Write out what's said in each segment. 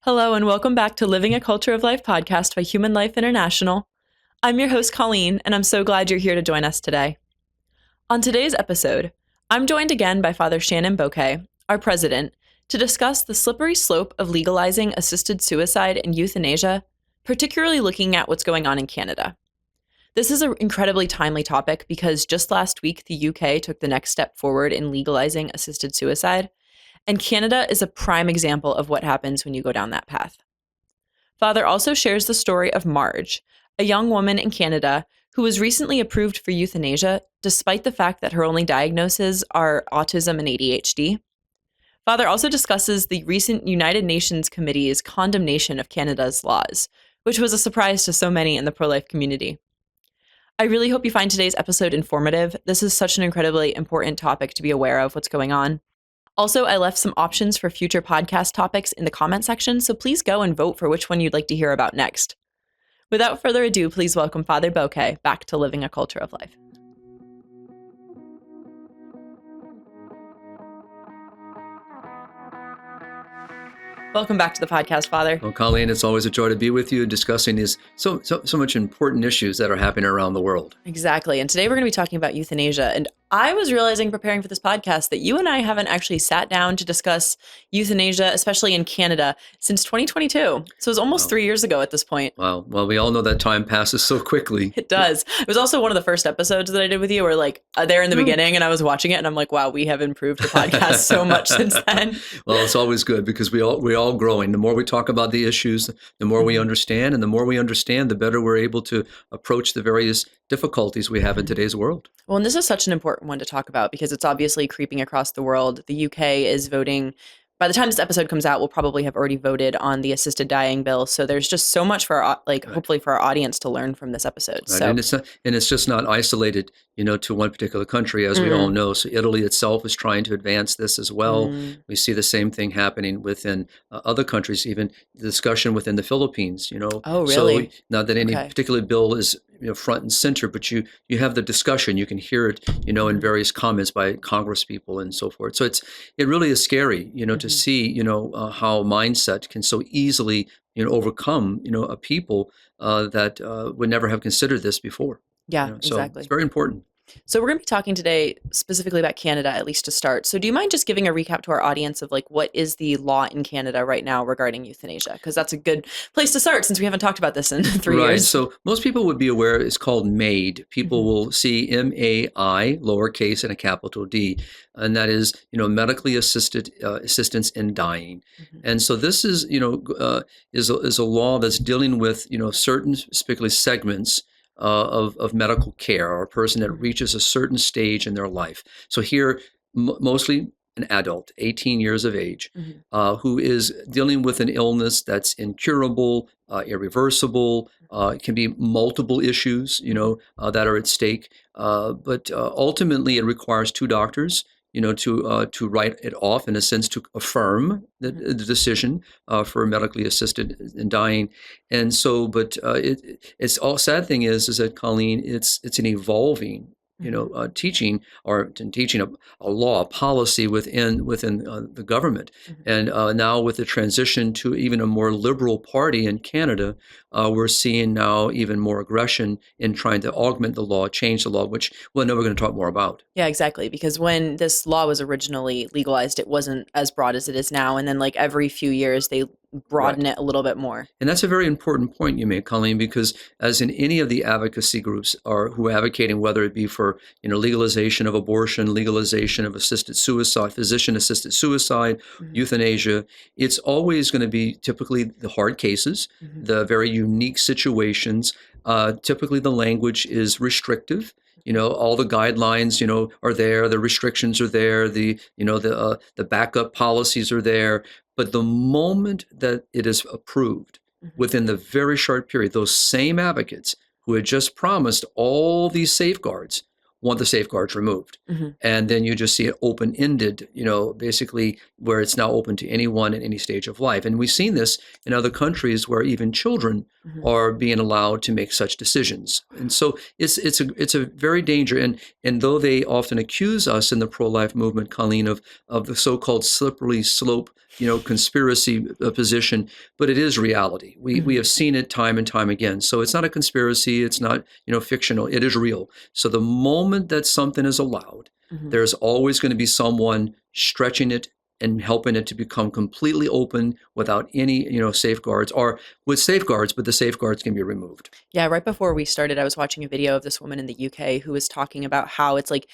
Hello, and welcome back to Living a Culture of Life podcast by Human Life International. I'm your host, Colleen, and I'm so glad you're here to join us today. On today's episode, I'm joined again by Father Shannon Boquet, our president, to discuss the slippery slope of legalizing assisted suicide and euthanasia, particularly looking at what's going on in Canada. This is an incredibly timely topic because just last week, the UK took the next step forward in legalizing assisted suicide, and Canada is a prime example of what happens when you go down that path. Father also shares the story of Marge, a young woman in Canada who was recently approved for euthanasia despite the fact that her only diagnoses are autism and ADHD. Father also discusses the recent United Nations Committee's condemnation of Canada's laws, which was a surprise to so many in the pro-life community. I really hope you find today's episode informative. This is such an incredibly important topic to be aware of what's going on. Also, I left some options for future podcast topics in the comment section, so please go and vote for which one you'd like to hear about next. Without further ado, please welcome Father Boquet back to Living a Culture of Life. Welcome back to the podcast, Father. Well, Colleen, it's always a joy to be with you discussing these so much important issues that are happening around the world. Exactly. And today we're going to be talking about euthanasia. And I was realizing preparing for this podcast that you and I haven't actually sat down to discuss euthanasia, especially in Canada, since 2022. So it was almost 3 years ago at this point. Wow. Well, we all know that time passes so quickly. It does. It was also one of the first episodes that I did with you, where there in the beginning, and I was watching it and I'm like, wow, we have improved the podcast so much since then. Well, it's always good because we're all growing. The more we talk about the issues, the more we understand, and the more we understand, the better we're able to approach the various difficulties we have in today's world. Well, and this is such an important one to talk about because it's obviously creeping across the world. The UK is voting. By the time this episode comes out, we'll probably have already voted on the assisted dying bill. So there's just so much for our, hopefully for our audience to learn from this episode. Right. So And it's just not isolated, to one particular country, as we all know. So Italy itself is trying to advance this as well. We see the same thing happening within other countries, even the discussion within the Philippines. Oh, really? So not that any particular bill is front and center, but you have the discussion. You can hear it, in various comments by Congress people and so forth. So it really is scary, to see, how mindset can so easily, overcome, a people that would never have considered this before. Yeah, So exactly. it's very important. So we're going to be talking today specifically about Canada, at least to start. So do you mind just giving a recap to our audience of what is the law in Canada right now regarding euthanasia? Because that's a good place to start since we haven't talked about this in 3 years. Right. So most people would be aware it's called MAiD. People will see MAI, lowercase and a capital D, and that is, medically assisted assistance in dying. And so this is, is a law that's dealing with, certain particularly segments of medical care, or a person that reaches a certain stage in their life. So here, mostly an adult, 18 years of age, who is dealing with an illness that's incurable, irreversible. It can be multiple issues, that are at stake. But ultimately, it requires two doctors, to write it off, in a sense, to affirm the decision for medically assisted in dying. And so, but it's all sad thing is that, Colleen, it's an evolving, teaching a law, a policy within the government. And now with the transition to even a more liberal party in Canada, we're seeing now even more aggression in trying to augment the law, change the law, which we're going to talk more about. Yeah, exactly. Because when this law was originally legalized, it wasn't as broad as it is now. And then every few years, they broaden it a little bit more. And that's a very important point you make, Colleen, because as in any of the advocacy groups who are advocating, whether it be for legalization of abortion, legalization of assisted suicide, physician-assisted suicide, euthanasia, it's always going to be typically the hard cases, the very unique situations. Typically, the language is restrictive. All the guidelines, are there. The restrictions are there. The backup policies are there. But the moment that it is approved, within the very short period, those same advocates who had just promised all these safeguards want the safeguards removed. And then you just see it open-ended, basically where it's now open to anyone at any stage of life. And we've seen this in other countries where even children are being allowed to make such decisions. And so it's a very dangerous, and though they often accuse us in the pro-life movement, Colleen, of the so-called slippery slope conspiracy position, but it is reality. We have seen it time and time again. So it's not a conspiracy. It's not, fictional. It is real. So the moment that something is allowed, there's always going to be someone stretching it and helping it to become completely open without any, safeguards, or with safeguards, but the safeguards can be removed. Yeah, right before we started, I was watching a video of this woman in the UK who was talking about how it's like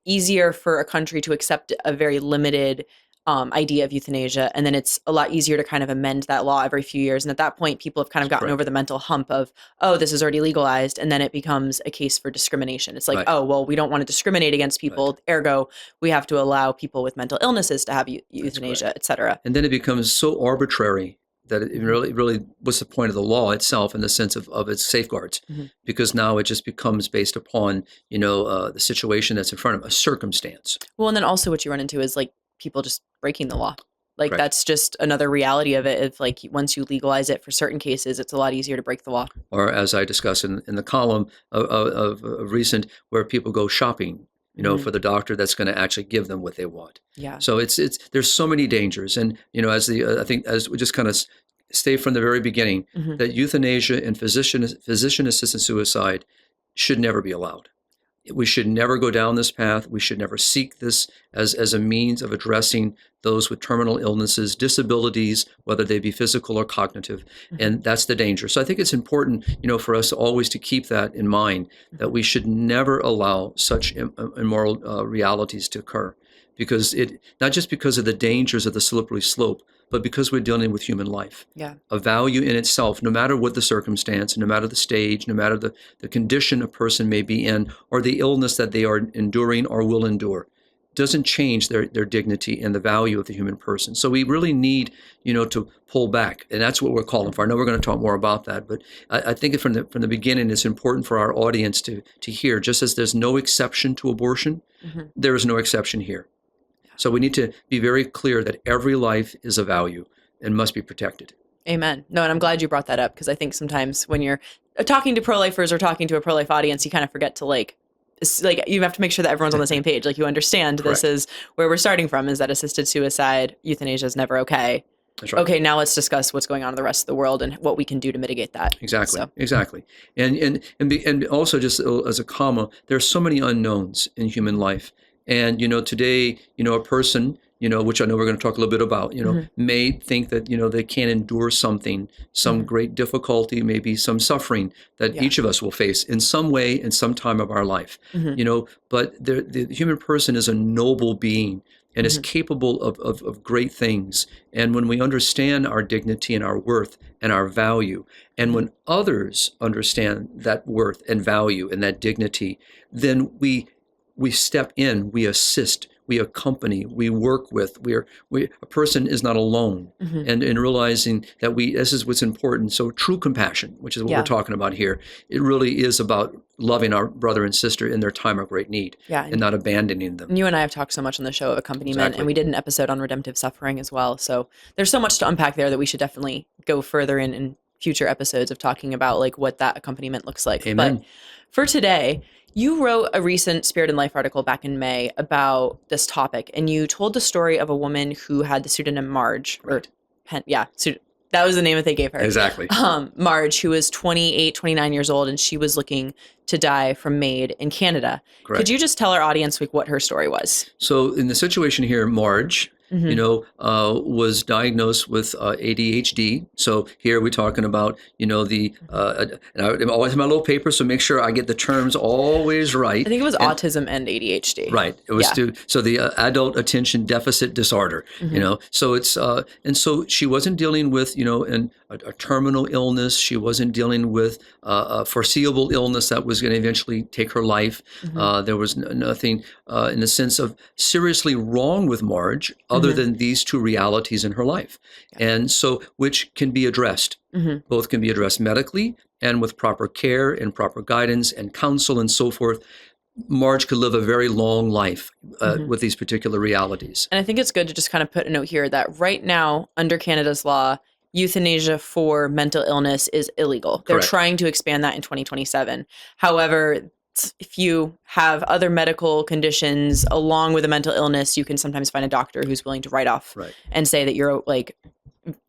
easier for a country to accept a very limited idea of euthanasia, and then it's a lot easier to kind of amend that law every few years. And at that point, people have kind of gotten over the mental hump of, oh, this is already legalized, and then it becomes a case for discrimination. It's like, oh, well, we don't want to discriminate against people, ergo, we have to allow people with mental illnesses to have euthanasia, et cetera. And then it becomes so arbitrary that it really, what's the point of the law itself in the sense of its safeguards? Because now it just becomes based upon, the situation that's in front of them, a circumstance. Well, and then also what you run into is like people just breaking the law. Like that's just another reality of it. If like once you legalize it for certain cases, it's a lot easier to break the law. Or as I discussed in the column of recent, where people go shopping, for the doctor that's going to actually give them what they want. Yeah. So there's so many dangers, and I think as we just kind of stay from the very beginning, that euthanasia and physician-assisted suicide should never be allowed. We should never go down this path. We should never seek this as a means of addressing those with terminal illnesses, disabilities, whether they be physical or cognitive. And that's the danger. So I think it's important, for us always to keep that in mind, that we should never allow such immoral realities to occur. Because not just because of the dangers of the slippery slope, but because we're dealing with human life. Yeah. A value in itself, no matter what the circumstance, no matter the stage, no matter the condition a person may be in, or the illness that they are enduring or will endure, doesn't change their dignity and the value of the human person. So we really need, to pull back, and that's what we're calling for. I know we're going to talk more about that, but I think from the beginning, it's important for our audience to hear, just as there's no exception to abortion, there is no exception here. So we need to be very clear that every life is a value and must be protected. Amen. No, and I'm glad you brought that up, because I think sometimes when you're talking to pro-lifers or talking to a pro-life audience, you kind of forget to like you have to make sure that everyone's on the same page. Like you understand this is where we're starting from, is that assisted suicide, euthanasia is never okay. That's right. Okay, now let's discuss what's going on in the rest of the world and what we can do to mitigate that. Exactly. Exactly. And also just as a comma, there are so many unknowns in human life. And, today, a person, which I know we're going to talk a little bit about, may think that, they can't endure something, some great difficulty, maybe some suffering that each of us will face in some way in some time of our life, but the human person is a noble being and is capable of great things. And when we understand our dignity and our worth and our value, and when others understand that worth and value and that dignity, then we step in, we assist, we accompany, we work with. A person is not alone, and in realizing that this is what's important. So true compassion, which is what we're talking about here, it really is about loving our brother and sister in their time of great need, and not abandoning them. And you and I have talked so much on the show of accompaniment, and we did an episode on redemptive suffering as well. So there's so much to unpack there that we should definitely go further in future episodes of talking about like what that accompaniment looks like. Amen. But for today, you wrote a recent Spirit and Life article back in May about this topic, and you told the story of a woman who had the pseudonym Marge, that was the name that they gave her. Exactly. Marge, who was 28, 29 years old, and she was looking to die from MAiD in Canada. Correct. Could you just tell our audience what her story was? So in the situation here, Marge, was diagnosed with ADHD. So here we're talking about, and I always have my little paper, so make sure I get the terms always right. I think it was autism and ADHD. Right. It was so the adult attention deficit disorder, so it's, and so she wasn't dealing with, a terminal illness. She wasn't dealing with a foreseeable illness that was going to eventually take her life. There was nothing in the sense of seriously wrong with Marge, other than these two realities in her life. And so, which can be addressed. Both can be addressed medically and with proper care and proper guidance and counsel and so forth. Marge could live a very long life with these particular realities. And I think it's good to just kind of put a note here that right now, under Canada's law, euthanasia for mental illness is illegal. They're trying to expand that in 2027. However, if you have other medical conditions along with a mental illness, you can sometimes find a doctor who's willing to write off and say that you're like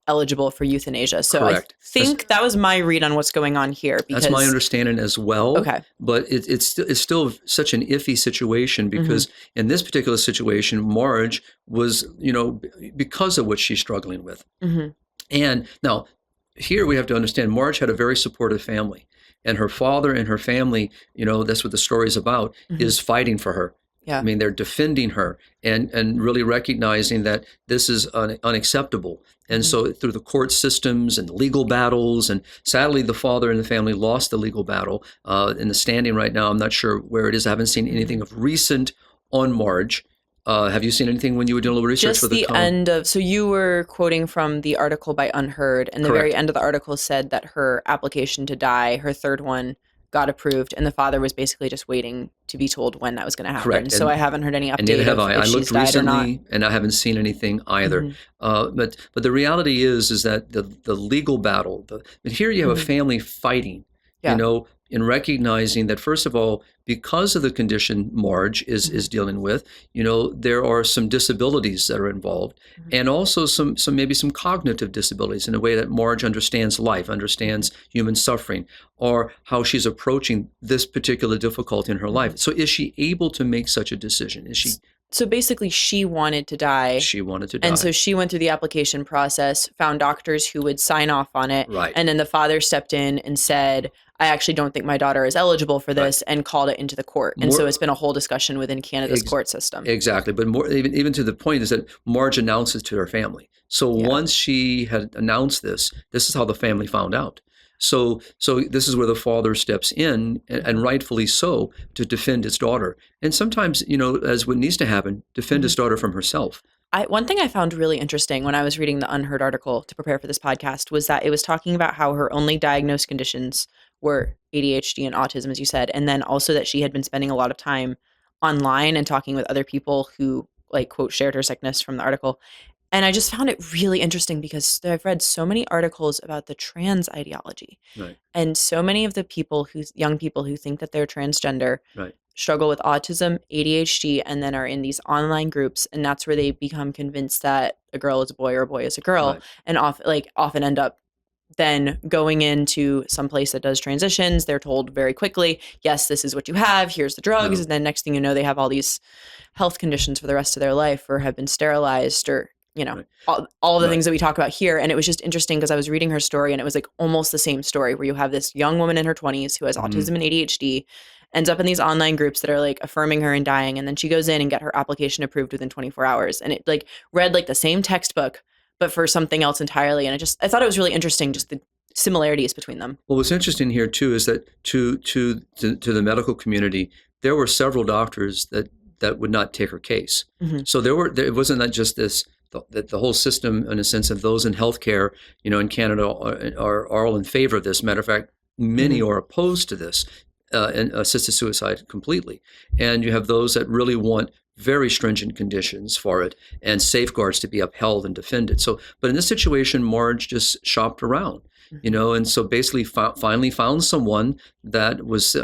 eligible for euthanasia. So Correct. I think that was my read on what's going on here. Because, that's my understanding as well. Okay. But it's still such an iffy situation because in this particular situation, Marge was, because of what she's struggling with. And now here we have to understand Marge had a very supportive family. And her father and her family, that's what the story is about, is fighting for her. Yeah. I mean, they're defending her and really recognizing that this is unacceptable. And so through the court systems and legal battles, and sadly, the father and the family lost the legal battle. In the standing right now, I'm not sure where it is. I haven't seen anything of recent on Marge. Have you seen anything when you were doing a little research just for the end of, so you were quoting from the article by UnHerd, and the Correct. very end of the article said that her application to die, her third one, got approved, and the father was basically just waiting to be told when that was going to happen. Correct. So I haven't heard any update. And neither have I. I looked recently, not. and I haven't seen anything either. But the reality is that the legal battle. But here you have a family fighting. Yeah. In recognizing that, first of all, because of the condition Marge is dealing with, there are some disabilities that are involved, and also some maybe some cognitive disabilities in a way that Marge understands life, understands human suffering, or how she's approaching this particular difficulty in her life. So is she able to make such a decision? Is she? So basically, she wanted to die. She wanted to die. And so she went through the application process, found doctors who would sign off on it. Right. And then the father stepped in and said, I actually don't think my daughter is eligible for this, and called it into the court. And so it's been a whole discussion within Canada's court system. Exactly. But more even to the point is that Marge announces to her family. So once she had announced this is how the family found out. So this is where the father steps in, and rightfully so, to defend his daughter. And sometimes, as what needs to happen, defend his daughter from herself. One thing I found really interesting when I was reading the UnHerd article to prepare for this podcast was that it was talking about how her only diagnosed conditions were ADHD and autism, as you said, and then also that she had been spending a lot of time online and talking with other people who, like, quote, shared her sickness from the article. And I just found it really interesting because I've read so many articles about the trans ideology. Right. And so many of the young people who think that they're transgender struggle with autism, ADHD, and then are in these online groups. And that's where they become convinced that a girl is a boy or a boy is a girl, and often end up then going into some place that does transitions. They're told very quickly, yes, this is what you have, here's the drugs. And then next thing you know, they have all these health conditions for the rest of their life, or have been sterilized, or all of the things that we talk about here. And it was just interesting because I was reading her story, and it was like almost the same story, where you have this young woman in her 20s who has autism and ADHD, ends up in these online groups that are like affirming her and dying. And then she goes in and get her application approved within 24 hours. And it like read like the same textbook, but for something else entirely. And I thought it was really interesting, just the similarities between them. Well, what's interesting here too is that to the medical community, there were several doctors that would not take her case. So it wasn't that just this, that the whole system, in a sense, of those in healthcare, in Canada are all in favor of this. Matter of fact, many are opposed to this, and assisted suicide completely. And you have those that really want very stringent conditions for it and safeguards to be upheld and defended. So, but in this situation, Marge just shopped around, and so basically finally found someone that was,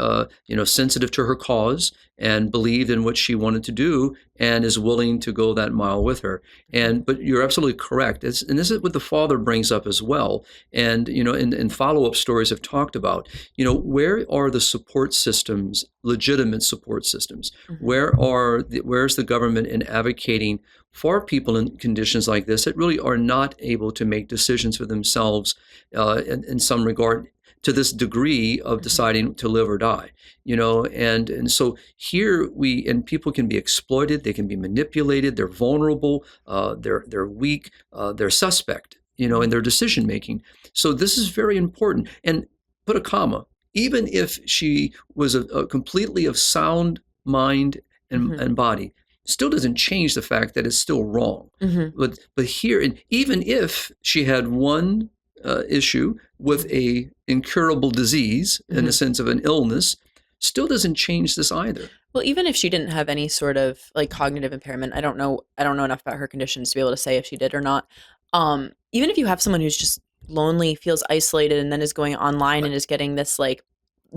sensitive to her cause and believed in what she wanted to do and is willing to go that mile with her. But you're absolutely correct. And this is what the father brings up as well. And, in follow-up stories have talked about, where are the support systems, legitimate support systems? Where's the government in advocating for people in conditions like this that really are not able to make decisions for themselves in some regard, to this degree of deciding to live or die, and so here people can be exploited, they can be manipulated, they're vulnerable, they're weak, they're suspect, in their decision making. So this is very important. And put a comma, even if she was a completely of sound mind and body, still doesn't change the fact that it's still wrong. But here, and even if she had one issue with a incurable disease in the sense of an illness, still doesn't change this either. Well, even if she didn't have any sort of like cognitive impairment, I don't know enough about her conditions to be able to say if she did or not. Even if you have someone who's just lonely, feels isolated, and then is going online and is getting this like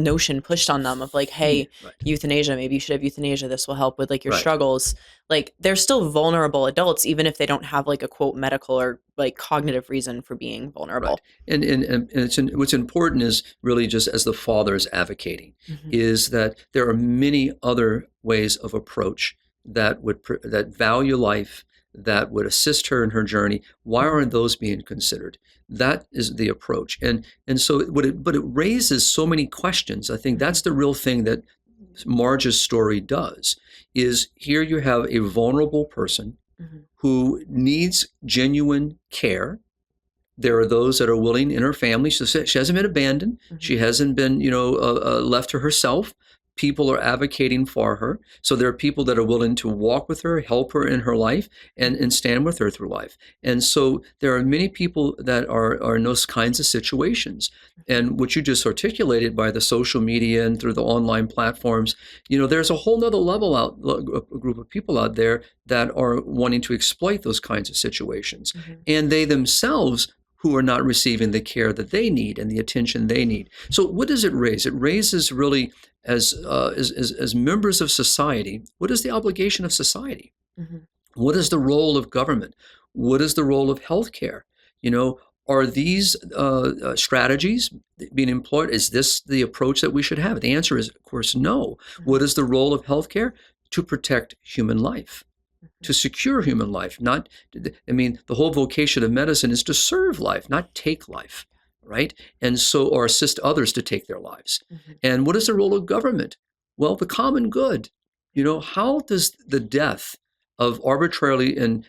notion pushed on them of like, hey, Right. euthanasia, maybe you should have euthanasia. This will help with like your Right. struggles. Like they're still vulnerable adults, even if they don't have like a quote medical or like cognitive reason for being vulnerable. Right. And what's important is really just as the father is advocating is that there are many other ways of approach that that value life, that would assist her in her journey. Why aren't those being considered? That is the approach. And so but it raises so many questions. I think that's the real thing that Marge's story does, is here you have a vulnerable person who needs genuine care. There are those that are willing in her family. She hasn't been abandoned. She hasn't been, left to herself. People are advocating for her. So there are people that are willing to walk with her, help her in her life, and stand with her through life. And so there are many people that are in those kinds of situations. And what you just articulated by the social media and through the online platforms, there's a whole nother level a group of people out there that are wanting to exploit those kinds of situations. And they themselves who are not receiving the care that they need and the attention they need. So what does it raise? It raises really, as members of society, what is the obligation of society? What is the role of government? What is the role of healthcare? Are these strategies being employed? Is this the approach that we should have? The answer is, of course, no. What is the role of healthcare? To protect human life, to secure human life. The whole vocation of medicine is to serve life, not take life, right? And so, or assist others to take their lives. And what is the role of government? Well, the common good. How does the death of arbitrarily and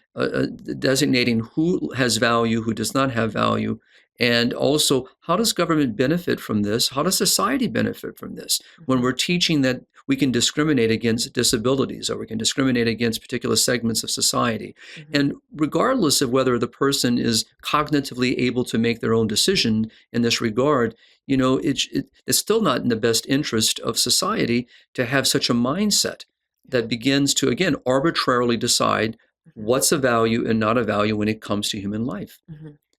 designating who has value, who does not have value, and also how does government benefit from this? How does society benefit from this? When we're teaching that we can discriminate against disabilities, or we can discriminate against particular segments of society. And regardless of whether the person is cognitively able to make their own decision in this regard, it's still not in the best interest of society to have such a mindset that begins to, again, arbitrarily decide what's a value and not a value when it comes to human life.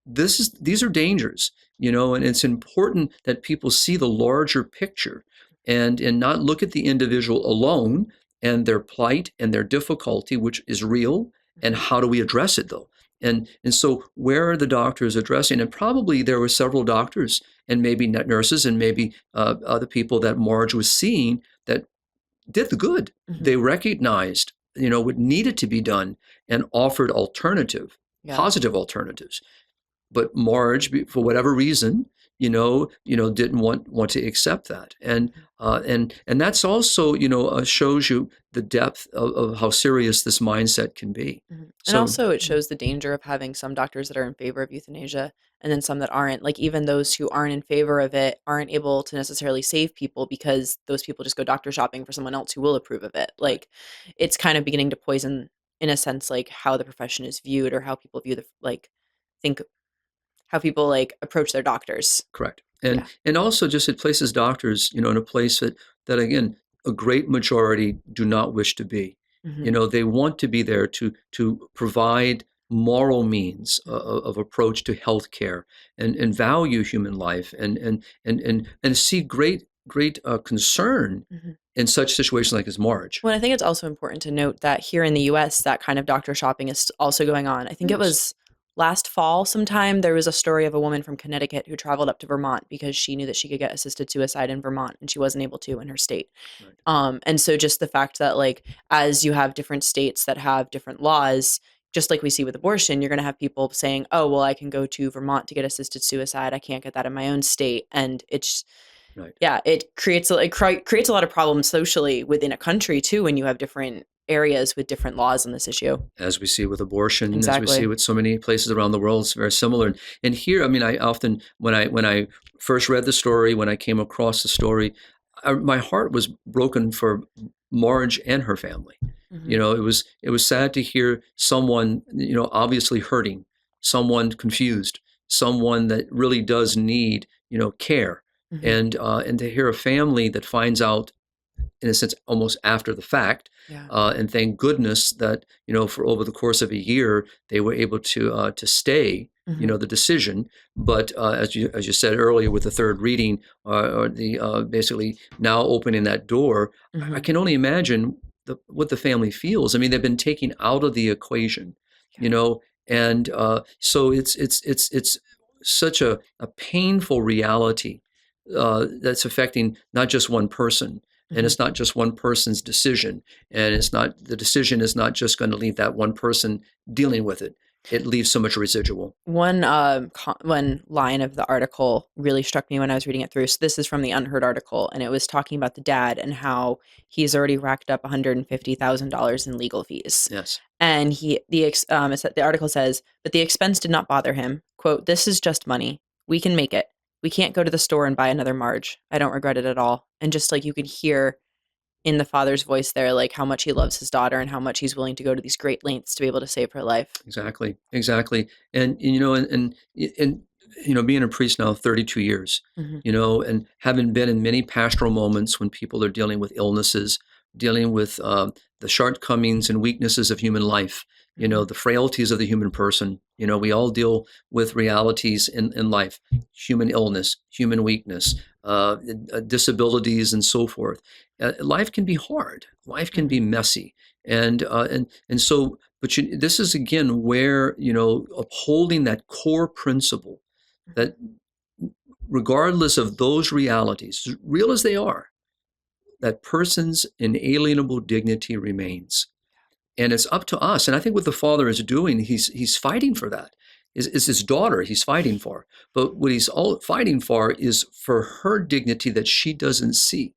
These are dangers, and it's important that people see the larger picture and not look at the individual alone and their plight and their difficulty, which is real, and how do we address it though? And so where are the doctors addressing? And probably there were several doctors and maybe nurses and maybe other people that Marge was seeing that did the good. They recognized, what needed to be done and offered positive alternatives. But Marge, for whatever reason, didn't want to accept that, and that's also, shows you the depth of how serious this mindset can be. And also, it shows the danger of having some doctors that are in favor of euthanasia, and then some that aren't. Like even those who aren't in favor of it aren't able to necessarily save people because those people just go doctor shopping for someone else who will approve of it. Like it's kind of beginning to poison, in a sense, like how the profession is viewed or how people view how people approach their doctors. Correct. And also just it places doctors, in a place that again, a great majority do not wish to be. They want to be there to provide moral means of approach to healthcare and value human life and see great concern in such situations like as Marge. Well, I think it's also important to note that here in the U.S., that kind of doctor shopping is also going on. I think it was last fall sometime, there was a story of a woman from Connecticut who traveled up to Vermont because she knew that she could get assisted suicide in Vermont and she wasn't able to in her state. And so just the fact that as you have different states that have different laws, just like we see with abortion, you're going to have people saying, oh, well, I can go to Vermont to get assisted suicide. I can't get that in my own state. And it's it creates a lot of problems socially within a country too when you have different areas with different laws on this issue. As we see with abortion, as we see with so many places around the world, it's very similar. And here, I often, when I first read the story, when I came across the story, my heart was broken for Marge and her family. It was sad to hear someone, obviously hurting, someone confused, someone that really does need, care. And to hear a family that finds out in a sense, almost after the fact. Yeah. And thank goodness that, for over the course of a year, they were able to stay, the decision. But as you said earlier, with the third reading, or the basically now opening that door, I can only imagine what the family feels. I mean, they've been taken out of the equation, and so it's such a painful reality that's affecting not just one person. And it's not just one person's decision, and the decision is not just going to leave that one person dealing with it. It leaves so much residual. One line of the article really struck me when I was reading it through. So this is from the UnHerd article, and it was talking about the dad and how he's already racked up $150,000 in legal fees. Yes. And the article says, but the expense did not bother him. Quote, "This is just money. We can make it. We can't go to the store and buy another Marge. I don't regret it at all." And just like you could hear in the father's voice there, like how much he loves his daughter and how much he's willing to go to these great lengths to be able to save her life. Exactly. And being a priest now 32 years, and having been in many pastoral moments when people are dealing with illnesses, dealing with the shortcomings and weaknesses of human life, the frailties of the human person. We all deal with realities in life, human illness, human weakness, disabilities, and so forth. Life can be hard. Life can be messy, and so. But this is again where upholding that core principle that, regardless of those realities, real as they are, that person's inalienable dignity remains. And it's up to us. And I think what the father is doing, he's fighting for that. Is his daughter he's fighting for. But what he's all fighting for is for her dignity that she doesn't see,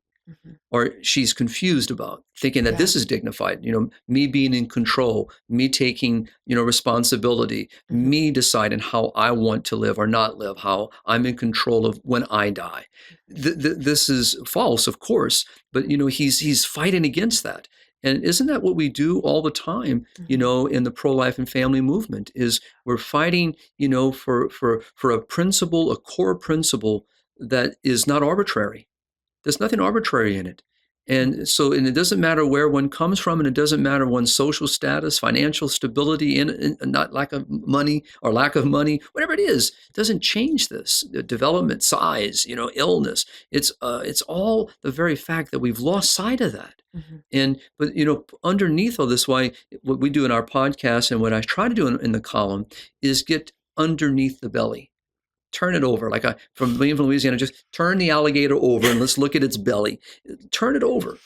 or she's confused about, thinking that this is dignified. Me being in control, me taking, responsibility, me deciding how I want to live or not live, how I'm in control of when I die. This is false, of course, but he's fighting against that. And isn't that what we do all the time, in the pro-life and family movement? Is we're fighting, for a principle, a core principle that is not arbitrary. There's nothing arbitrary in it. And it doesn't matter where one comes from, and it doesn't matter one's social status, financial stability, and not lack of money, whatever it is, it doesn't change this. The development, size, illness. It's all the very fact that we've lost sight of that. But underneath all this, what we do in our podcast and what I try to do in the column is get underneath the belly. Turn it over, from Louisiana, just turn the alligator over and let's look at its belly. Turn it over.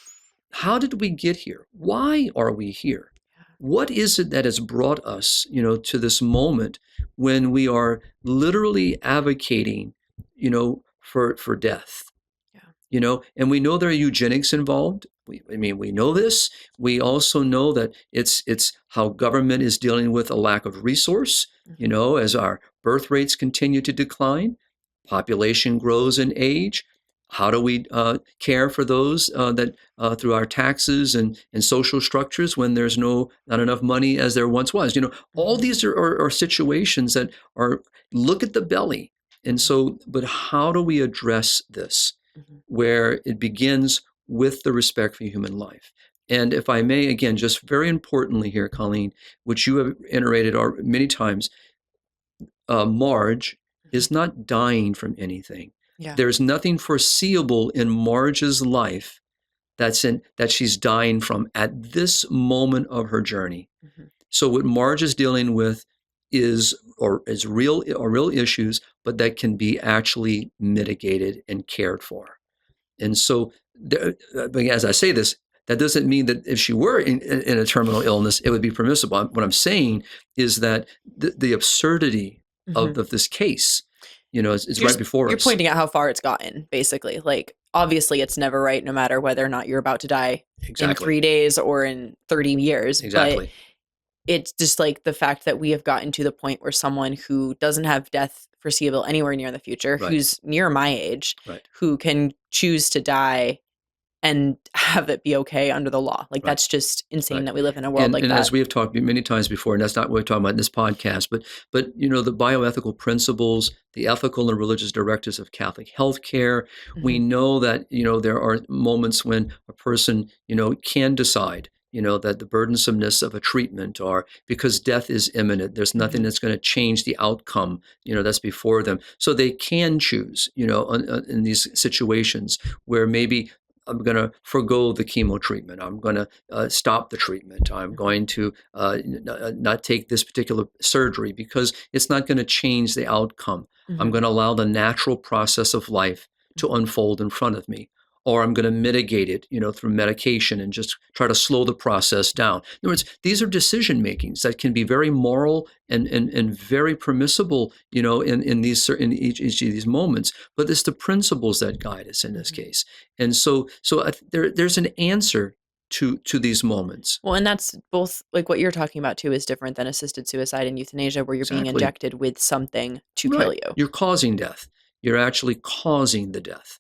How did we get here? Why are we here? What is it that has brought us, to this moment when we are literally advocating, for death? And we know there are eugenics involved. We know this. We also know that it's how government is dealing with a lack of resource, as our birth rates continue to decline, population grows in age. How do we care for those that through our taxes and social structures when there's not enough money as there once was? All these are situations that look at the belly. And so, but how do we address this? Where it begins with the respect for human life. And if I may, again, just very importantly here, Colleen, which you have iterated many times, Marge is not dying from anything. Yeah. There's nothing foreseeable in Marge's life that she's dying from at this moment of her journey. So what Marge is dealing with is real issues, but that can be actually mitigated and cared for. And so, as I say this, that doesn't mean that if she were in a terminal illness, it would be permissible. What I'm saying is that the absurdity of this case, is right before us. You're pointing out how far it's gotten, basically. Like, obviously, it's never right, no matter whether or not you're about to die in 3 days or in 30 years. Exactly. But it's just like the fact that we have gotten to the point where someone who doesn't have death foreseeable anywhere near in the future, who's near my age, who can choose to die and have it be okay under the law. Like, Right. that's just insane Right. that we live in a world like And that. as we have talked many times before, and that's not what we're talking about in this podcast, but the bioethical principles, the ethical and religious directives of Catholic healthcare, we know that there are moments when a person can decide that the burdensomeness of a treatment, or because death is imminent, there's nothing that's going to change the outcome that's before them, so they can choose in these situations where maybe I'm going to forego the chemo treatment. I'm going to stop the treatment. I'm going to not take this particular surgery because it's not going to change the outcome. I'm going to allow the natural process of life to unfold in front of me. Or I'm going to mitigate it, through medication and just try to slow the process down. In other words, these are decision makings that can be very moral and very permissible, in each of these moments. But it's the principles that guide us in this case. And so there's an answer to these moments. Well, and that's both, like, what you're talking about too is different than assisted suicide and euthanasia, where you're being injected with something to kill you. You're causing death. You're actually causing the death.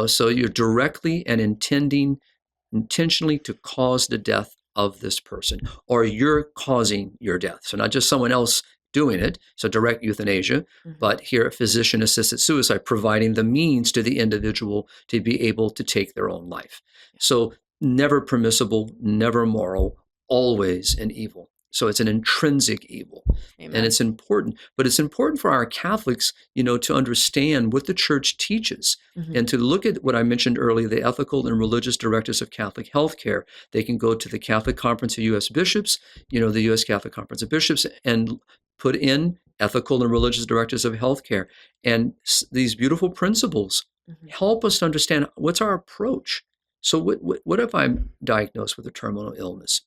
So you're directly and intentionally to cause the death of this person, or you're causing your death. So not just someone else doing it, so direct euthanasia, but here physician-assisted suicide, providing the means to the individual to be able to take their own life. So never permissible, never moral, always an evil. So it's an intrinsic evil. Amen. And it's important, but it's important for our Catholics, to understand what the Church teaches and to look at what I mentioned earlier, the ethical and religious directives of Catholic healthcare. They can go to the Catholic Conference of U.S. Bishops, the U.S. Catholic Conference of Bishops, and put in ethical and religious directives of healthcare. And these beautiful principles help us to understand what's our approach. So what if I'm diagnosed with a terminal illness?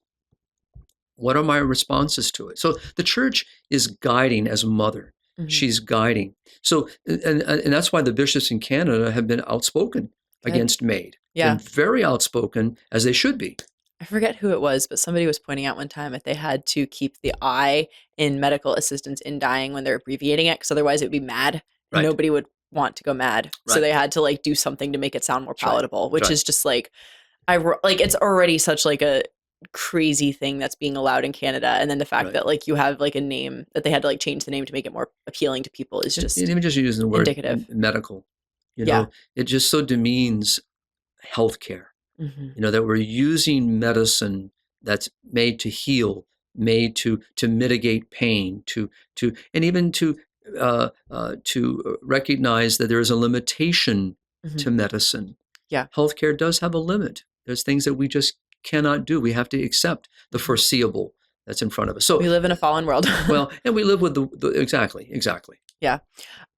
What are my responses to it? So the Church is guiding as a mother. She's guiding. So, and that's why the bishops in Canada have been outspoken against MAiD. Yeah. Been very outspoken, as they should be. I forget who it was, but somebody was pointing out one time that they had to keep the I in medical assistance in dying when they're abbreviating it, because otherwise it would be MAD. Right. Nobody would want to go mad. Right. So they had to do something to make it sound more palatable, which is just it's already such a crazy thing that's being allowed in Canada, and then the fact that you have a name that they had to change the name to make it more appealing to people is just even just using the word indicative. Medical, it just so demeans healthcare. That we're using medicine that's made to heal, made to mitigate pain, and even to recognize that there is a limitation to medicine. Yeah, healthcare does have a limit. There's things that we just cannot do. We have to accept the foreseeable that's in front of us. So we live in a fallen world. Well, and we live with the exactly. Yeah.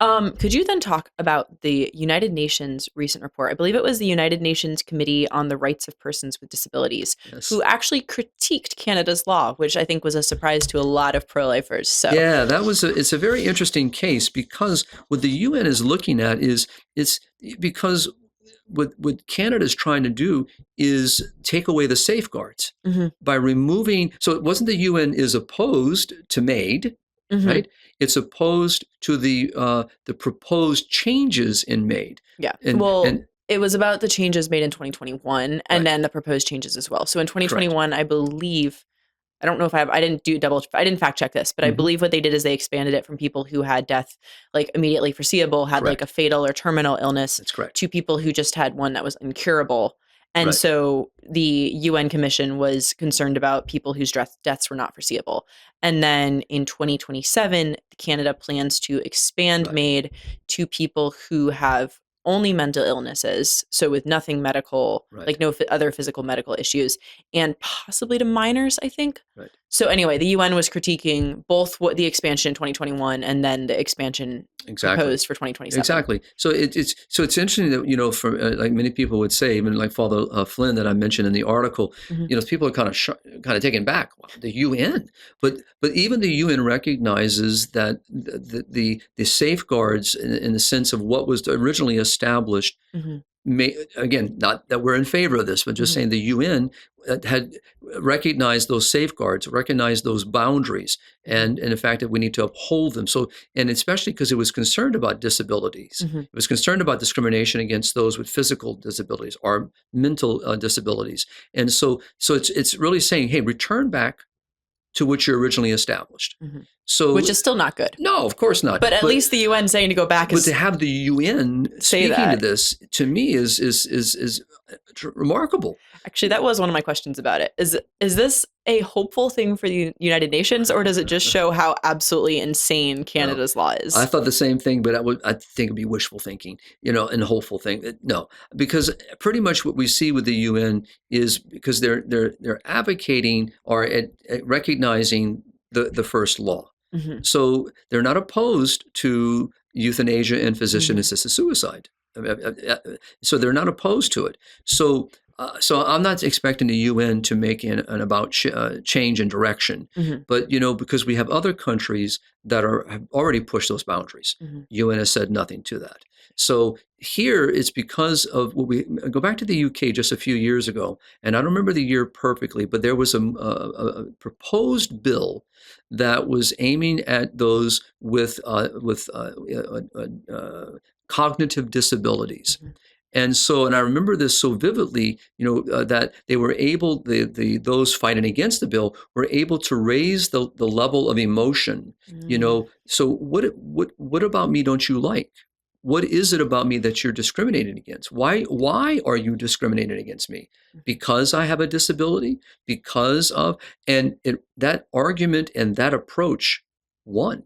Could you then talk about the United Nations recent report? I believe it was the United Nations Committee on the Rights of Persons with Disabilities, who actually critiqued Canada's law, which I think was a surprise to a lot of pro-lifers. So yeah, it's a very interesting case, because what the UN is looking at is because what Canada is trying to do is take away the safeguards by removing. So it wasn't the UN is opposed to MAiD, right? It's opposed to the proposed changes in MAiD. Yeah. It was about the changes made in 2021 and then the proposed changes as well. So in 2021, I believe, I don't know if I didn't fact check this, but I believe what they did is they expanded it from people who had death immediately foreseeable, had a fatal or terminal illness, to people who just had one that was incurable. And so the UN Commission was concerned about people whose deaths were not foreseeable. And then in 2027, Canada plans to expand MAiD to people who have only mental illnesses, so with nothing medical, no other physical medical issues, and possibly to minors, I think. So anyway, the UN was critiquing both the expansion in 2021 and then the expansion proposed for 2027. Exactly. So it's interesting that for many people would say, even like Father Flynn that I mentioned in the article, people are kind of taken back. Wow, the UN, but even the UN recognizes that the safeguards in the sense of what was originally established again, not that we're in favor of this, but just saying the UN had recognized those safeguards, recognized those boundaries, and the fact that we need to uphold them. So, and especially because it was concerned about disabilities. It was concerned about discrimination against those with physical disabilities or mental disabilities. And so it's really saying, hey, return back to what you originally established. So, which is still not good. No, of course not. But at least the UN saying to go back. But to have the UN speaking to this, to me, is remarkable. Actually, that was one of my questions about it. Is this a hopeful thing for the United Nations, or does it just show how absolutely insane Canada's law is? I thought the same thing, but I think it'd be wishful thinking, and hopeful thing. No, because pretty much what we see with the UN is because they're advocating or recognizing the first law. So they're not opposed to euthanasia and physician-assisted suicide. So they're not opposed to it. So I'm not expecting the UN to make an about change in direction, but because we have other countries that have already pushed those boundaries. UN has said nothing to that. So here it's because of what we go back to the UK just a few years ago, and I don't remember the year perfectly, but there was a proposed bill that was aiming at those with cognitive disabilities. And I remember this so vividly, that they were able, those fighting against the bill were able to raise the level of emotion. So what about me don't you like? What is it about me that you're discriminating against? Why are you discriminating against me? Because I have a disability? Because of, that argument and that approach won.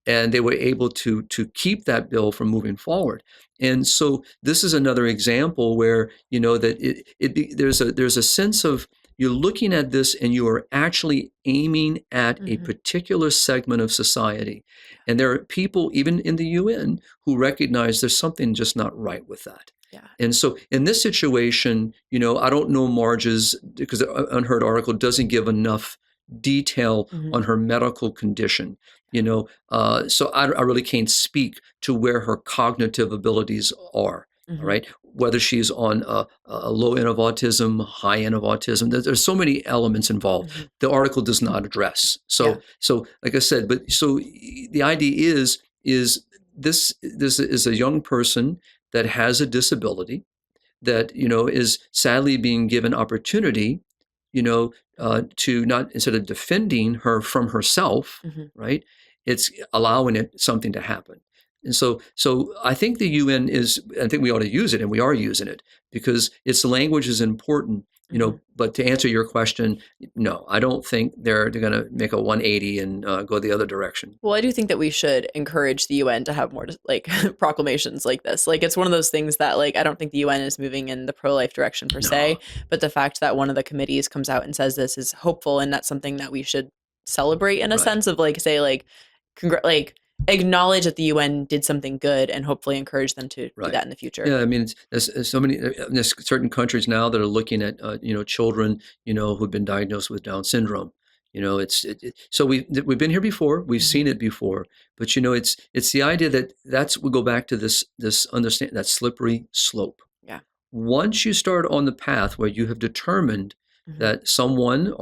And they were able to keep that bill from moving forward. And so this is another example where, that there's a sense of you're looking at this and you are actually aiming at a particular segment of society. And there are people, even in the UN, who recognize there's something just not right with that. Yeah. And so in this situation, I don't know Marge's, because the UnHerd article doesn't give enough detail on her medical condition. So I really can't speak to where her cognitive abilities are. All right, whether she's on a low end of autism, high end of autism, there's so many elements involved. The article does not address. So like I said, but so the idea is this is a young person that has a disability that is sadly being given opportunity, to not, instead of defending her from herself, right? It's allowing something to happen. And so I think the UN I think we ought to use it, and we are using it because its language is important, but to answer your question, no, I don't think they're going to make a 180 and go the other direction. Well, I do think that we should encourage the UN to have more proclamations like this. It's one of those things that I don't think the UN is moving in the pro-life direction per se, but the fact that one of the committees comes out and says this is hopeful, and that's something that we should celebrate in a sense of acknowledge that the UN did something good and hopefully encourage them to do that in the future. Yeah, I mean, there's so many, there's certain countries now that are looking at, children, who've been diagnosed with Down syndrome. So we've been here before, we've seen it before, but it's the idea we go back to this understand that slippery slope. Yeah. Once you start on the path where you have determined that someone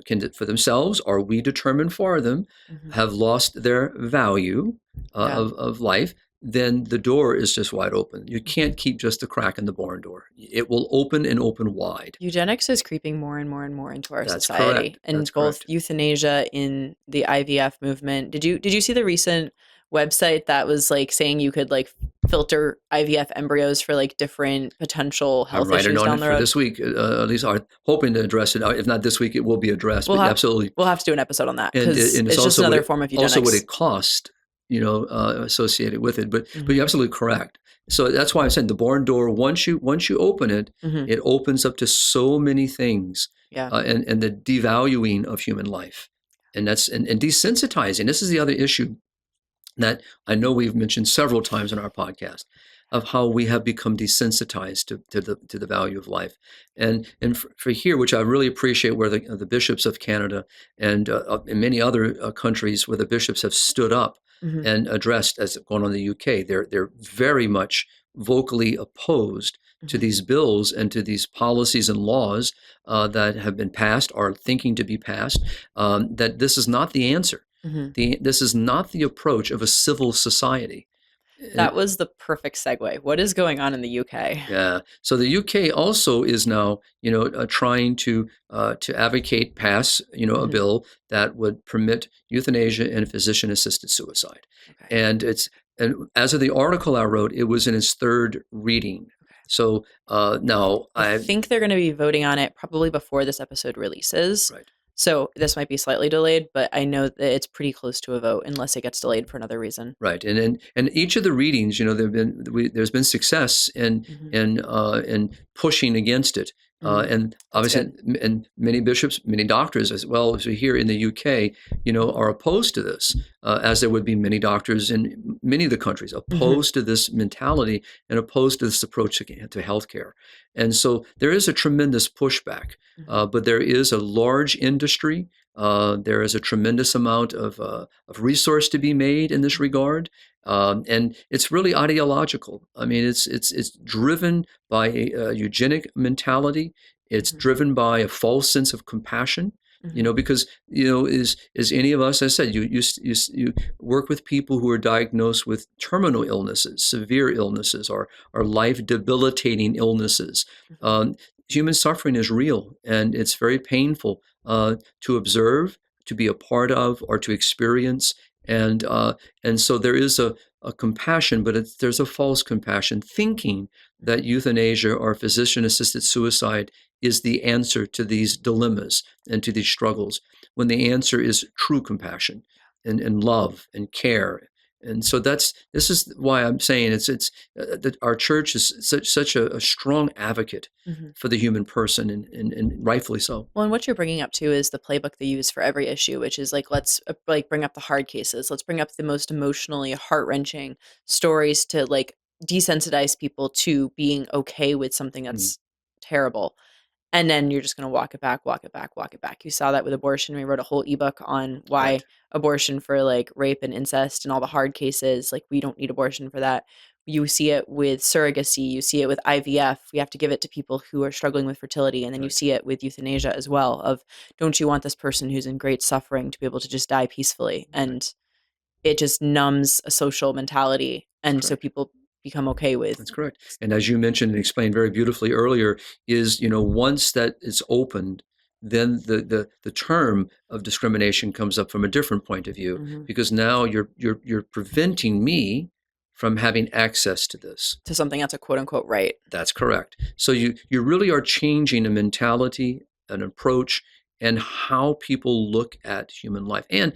can for themselves, or we determine for them, have lost their value of life, then the door is just wide open. You can't keep just a crack in the barn door. It will open and open wide. Eugenics is creeping more and more and more into our society. Correct. And both euthanasia in the IVF movement. Did you see the recent website that was saying you could filter IVF embryos for different potential health issues down the road? For this week, at least I'm hoping to address it. If not this week, it will be addressed. Absolutely, we'll have to do an episode on that because it's just another form of eugenics. Also, what it cost, associated with it. But you're absolutely correct. So that's why I said the barn door. Once you open it, it opens up to so many things. Yeah. And the devaluing of human life, and desensitizing. This is the other issue that I know we've mentioned several times in our podcast, of how we have become desensitized to the value of life, and for here, which I really appreciate, where the bishops of Canada and in many other countries where the bishops have stood up and addressed, as going on in the UK, they're very much vocally opposed to these bills and to these policies and laws that have been passed, are thinking to be passed, that this is not the answer. This is not the approach of a civil society. That was the perfect segue. What is going on in the UK? Yeah. So the UK also is now, trying to pass, a bill that would permit euthanasia and physician-assisted suicide. Okay. And as of the article I wrote, it was in its third reading. So now I think they're going to be voting on it probably before this episode releases. Right. So this might be slightly delayed, but I know that it's pretty close to a vote unless it gets delayed for another reason. Right, and each of the readings, there's been success in pushing against it, and obviously, and many bishops, many doctors, as well as here in the UK, are opposed to this, as there would be many doctors in many of the countries opposed to this mentality and opposed to this approach to healthcare, and so there is a tremendous pushback, but there is a large industry. There is a tremendous amount of resource to be made in this regard, and it's really ideological. I mean, it's driven by a eugenic mentality. It's driven by a false sense of compassion. Because is any of us, as I said, you work with people who are diagnosed with terminal illnesses, severe illnesses, or life debilitating illnesses. Human suffering is real, and it's very painful to observe, to be a part of, or to experience. And so there is a compassion, but there's a false compassion, thinking that euthanasia or physician-assisted suicide is the answer to these dilemmas and to these struggles, when the answer is true compassion and love and care. And so this is why I'm saying it's that our church is such a strong advocate for the human person, and rightfully so. Well, and what you're bringing up too is the playbook they use for every issue, which is like, let's bring up the hard cases. Let's bring up the most emotionally heart-wrenching stories to like desensitize people to being okay with something that's terrible. And then you're just going to walk it back, walk it back, walk it back. You saw that with abortion. We wrote a whole ebook on why abortion for like rape and incest and all the hard cases, like we don't need abortion for that. You see it with surrogacy. You see it with IVF. We have to give it to people who are struggling with fertility. And then you see it with euthanasia as well, of don't you want this person who's in great suffering to be able to just die peacefully? And it just numbs a social mentality. And so people become okay with. That's correct. And as you mentioned and explained very beautifully earlier, is once that is opened, then the term of discrimination comes up from a different point of view, because now you're preventing me from having access to this, to something that's a quote unquote right. That's correct. So you really are changing a mentality, an approach, and how people look at human life. And,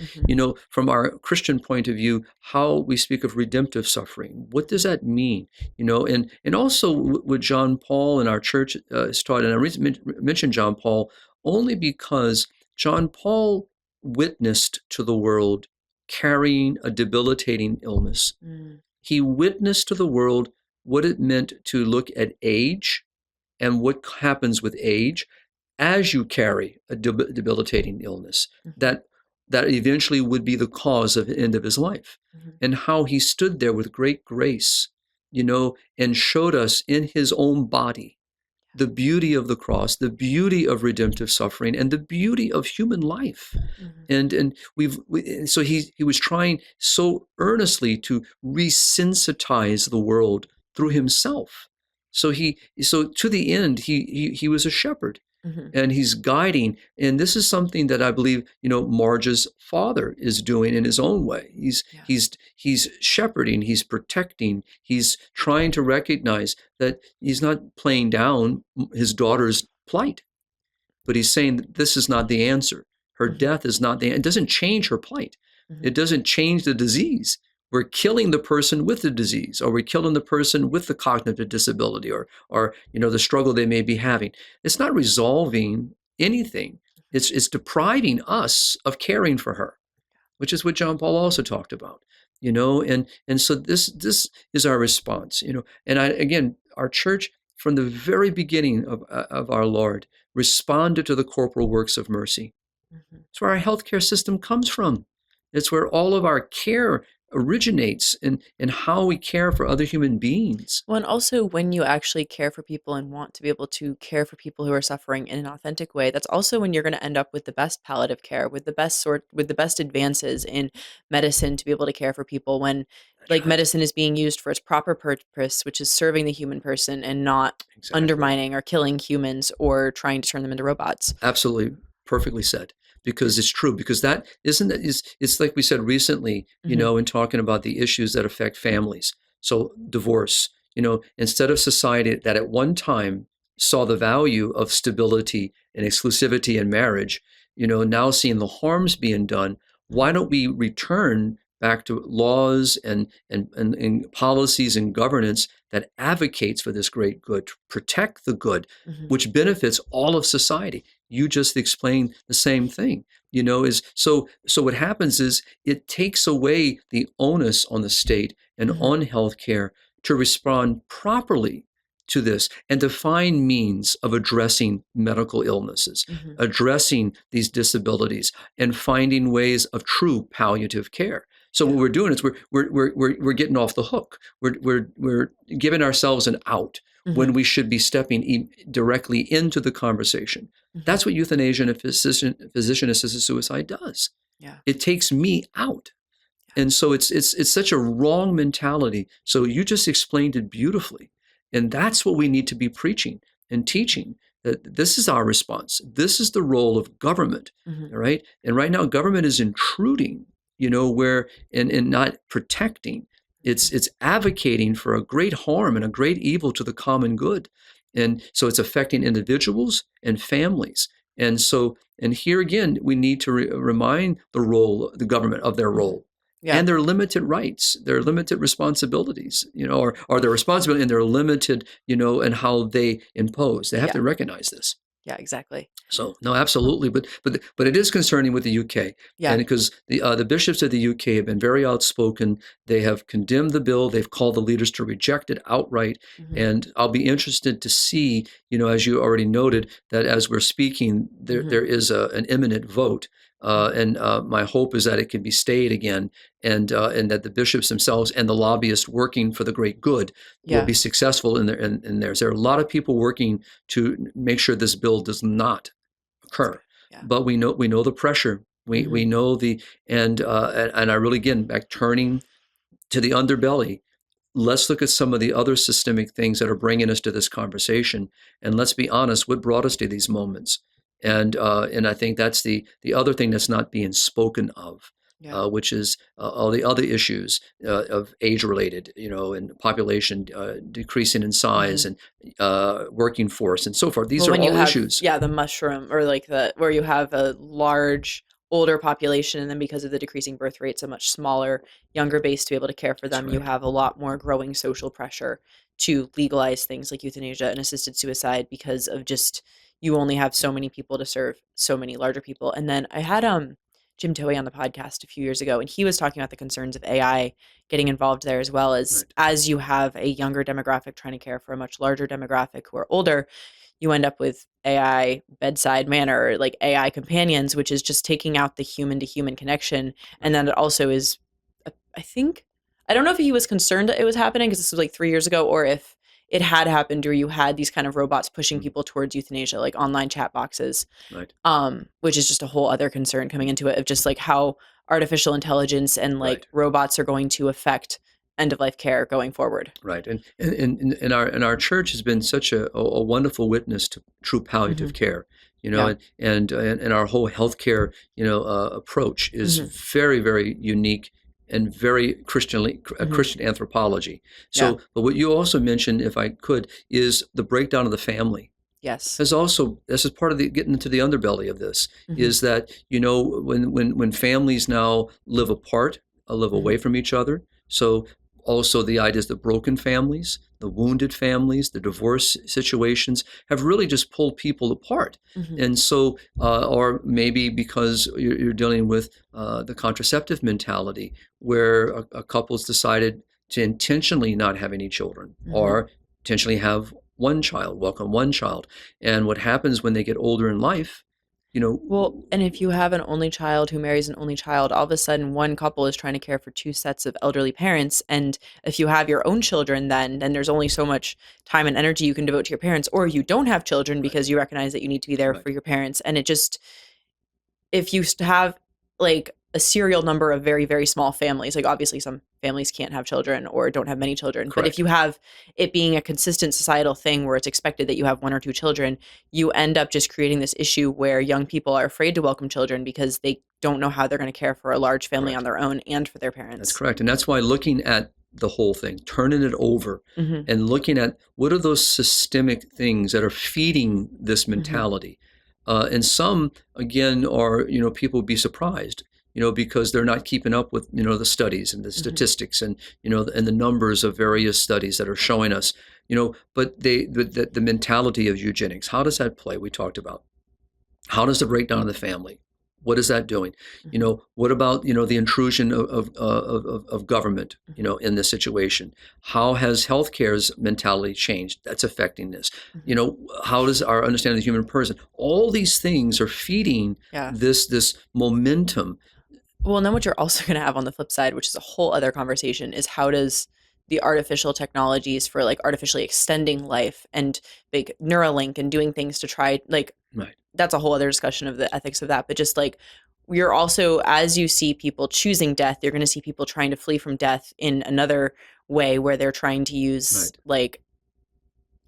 from our Christian point of view, how we speak of redemptive suffering. What does that mean? And also what John Paul and our church is taught, and I mentioned John Paul only because John Paul witnessed to the world carrying a debilitating illness. He witnessed to the world what it meant to look at age and what happens with age as you carry a debilitating illness that eventually would be the cause of the end of his life, and how he stood there with great grace, and showed us in his own body the beauty of the cross, the beauty of redemptive suffering, and the beauty of human life. And so he was trying so earnestly to resensitize the world through himself. So to the end, he was a shepherd. And he's guiding, and this is something that I believe, Marge's father is doing in his own way. He's shepherding, he's protecting, he's trying to recognize that he's not playing down his daughter's plight, but he's saying that this is not the answer. Her death is not it doesn't change her plight. It doesn't change the disease. We're killing the person with the disease, or we're killing the person with the cognitive disability, or the struggle they may be having. It's not resolving anything. It's depriving us of caring for her, which is what John Paul also talked about. And so this is our response. And again, our church from the very beginning of our Lord responded to the corporal works of mercy. It's where our healthcare system comes from. It's where all of our care originates in how we care for other human beings. Well, and also when you actually care for people and want to be able to care for people who are suffering in an authentic way, that's also when you're going to end up with the best palliative care, with the best advances in medicine to be able to care for people when That's like right. medicine is being used for its proper purpose, which is serving the human person and not Exactly. undermining or killing humans or trying to turn them into robots. Absolutely, perfectly said. Because it's true. Because that isn't it is it's like we said recently, Hmm. in talking about the issues that affect families. So divorce, instead of society that at one time saw the value of stability and exclusivity in marriage, now seeing the harms being done, why don't we return back to laws and policies and governance that advocates for this great good, to protect the good, Hmm. which benefits all of society? You just explained the same thing. Is so what happens is it takes away the onus on the state and Hmm. on healthcare to respond properly to this and to find means of addressing medical illnesses, Hmm. addressing these disabilities, and finding ways of true palliative care. So Yeah. what we're doing is we're getting off the hook. We're giving ourselves an out Hmm. when we should be stepping directly into the conversation. Hmm. That's what euthanasia and physician-assisted suicide does. Yeah. It takes me out. And so it's such a wrong mentality. So you just explained it beautifully. And that's what we need to be preaching and teaching, that this is our response. This is the role of government. Hmm. All right. And right now government is intruding, where and not protecting. It's advocating for a great harm and a great evil to the common good. And so it's affecting individuals and families. And here again, we need to remind the government of their Hmm. role Yeah. and their limited rights, their limited responsibilities, or their responsibility and their limited, and how they impose. They have Yeah. to recognize this. Yeah. Exactly. So no, absolutely, but it is concerning with the UK, Yeah. and because the bishops of the UK have been very outspoken. They have condemned the bill. They've called the leaders to reject it outright. Hmm. And I'll be interested to see, as you already noted, that as we're speaking, Hmm. there is an imminent vote. Hmm. And my hope is that it can be stayed again, and that the bishops themselves and the lobbyists working for the great good will Yeah. be successful in theirs. There are a lot of people working to make sure this bill does not That's good. occur. Yeah. But we know the pressure. Hmm. We know and I really, again, back turning to the underbelly. Let's look at some of the other systemic things that are bringing us to this conversation, and let's be honest. What brought us to these moments? And I think that's the other thing that's not being spoken of, Yeah. which is all the other issues of age-related, and population decreasing in Hmm. size, and working force, and so forth. These Well, are when you all have, issues. yeah, the mushroom or like the where you have a large older population and then because of the decreasing birth rates, a much smaller younger base to be able to care for That's them, you right. have a lot more growing social pressure to legalize things like euthanasia and assisted suicide because of just you only have so many people to serve so many larger people. And then I had Jim Toey on the podcast a few years ago and he was talking about the concerns of AI getting involved there Right. as you have a younger demographic trying to care for a much larger demographic who are older, you end up with AI bedside manner, or like AI companions, which is just taking out the human to human connection. And Right. then it also is, I think, I don't know if he was concerned that it was happening because this was like 3 years ago, or if it had happened or you had these kind of robots pushing Mm. people towards euthanasia, like online chat boxes, Right. which is just a whole other concern coming into it of just like how artificial intelligence and like Right. robots are going to affect end of life care going forward. Right. And our church has been such a wonderful witness to true Hmm. palliative care, Yeah. and our whole healthcare, approach is Hmm. very, very unique and very Hmm. Christian anthropology. Yeah. So, but what you also mentioned, if I could, is the breakdown of the family. Yes. This is part of the getting into the underbelly of this, Hmm. is that, when families now live apart, live Hmm. away from each other. So also the ideas that broken families, the wounded families, the divorce situations have really just pulled people apart. Hmm. And so, or maybe because you're dealing with the contraceptive mentality, where a couple's decided to intentionally not have any children, Hmm. or intentionally have one child, welcome one child. And what happens when they get older in life, Well, and if you have an only child who marries an only child, all of a sudden one couple is trying to care for two sets of elderly parents. And if you have your own children, then there's only so much time and energy you can devote to your parents, or you don't have children right, because you recognize that you need to be there right, for your parents. And it just, if you have like a serial number of very, very small families, like obviously some families can't have children or don't have many children, but if correct, you have it being a consistent societal thing where it's expected that you have one or two children, you end up just creating this issue where young people are afraid to welcome children because they don't know how they're going to care for a large family on correct. their own and for their That's parents. correct. And that's why looking at the whole thing, turning it over Hmm. and looking at what are those systemic things that are feeding this Hmm. mentality. And some, again, are, people be surprised, because they're not keeping up with, the studies and the Hmm. statistics and, and the numbers of various studies that are showing us, but the mentality of eugenics, how does that play? We talked about. How does the breakdown of the family? What is that doing? Hmm. What about the intrusion of government? Hmm. In this situation, how has healthcare's mentality changed? That's affecting this. Hmm. How does our understanding of the human person? All these things are feeding Yeah. this momentum. Well, and then what you're also going to have on the flip side, which is a whole other conversation, is how does the artificial technologies for like artificially extending life and big Neuralink and doing things to try like Right, that's a whole other discussion of the ethics of that. But just like you're also, as you see people choosing death, you're going to see people trying to flee from death in another way where they're trying to use right, like